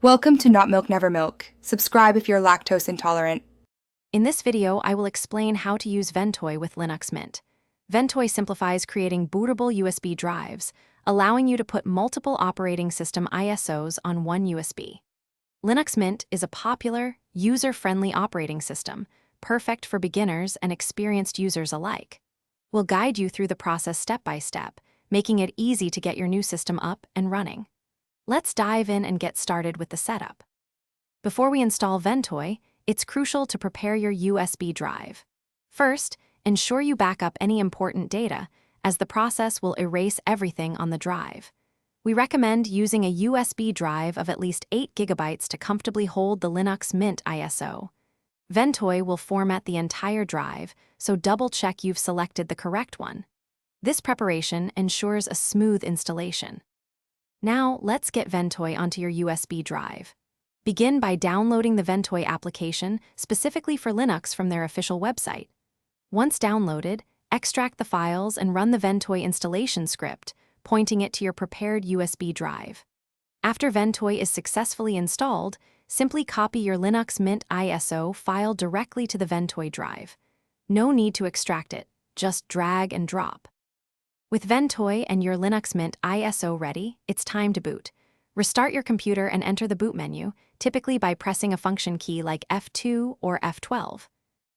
Welcome to Not Milk Never Milk. Subscribe if you're lactose intolerant. In this video, I will explain how to use Ventoy with Linux Mint. Ventoy simplifies creating bootable USB drives, allowing you to put multiple operating system ISOs on one USB. Linux Mint is a popular, user-friendly operating system, perfect for beginners and experienced users alike. We'll guide you through the process step by step, making it easy to get your new system up and running. Let's dive in and get started with the setup. Before we install Ventoy, it's crucial to prepare your USB drive. First, ensure you back up any important data, as the process will erase everything on the drive. We recommend using a USB drive of at least 8 GB to comfortably hold the Linux Mint ISO. Ventoy will format the entire drive, so double-check you've selected the correct one. This preparation ensures a smooth installation. Now, let's get Ventoy onto your USB drive. Begin by downloading the Ventoy application specifically for Linux from their official website. Once downloaded, extract the files and run the Ventoy installation script, pointing it to your prepared USB drive. After Ventoy is successfully installed, simply copy your Linux Mint ISO file directly to the Ventoy drive. No need to extract it, just drag and drop. With Ventoy and your Linux Mint ISO ready, it's time to boot. Restart your computer and enter the boot menu, typically by pressing a function key like F2 or F12.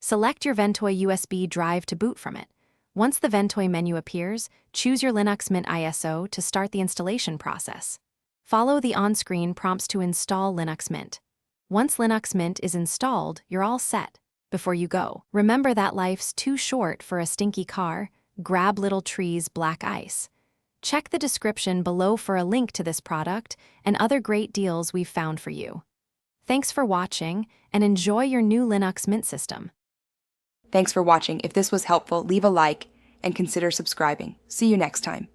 Select your Ventoy USB drive to boot from it. Once the Ventoy menu appears, choose your Linux Mint ISO to start the installation process. Follow the on-screen prompts to install Linux Mint. Once Linux Mint is installed, you're all set. Before you go, remember that life's too short for a stinky car. Grab Little Tree's Black Ice. Check the description below for a link to this product and other great deals we've found for you. Thanks for watching, and enjoy your new Linux Mint system. Thanks for watching. If this was helpful, leave a like and consider subscribing. See you next time.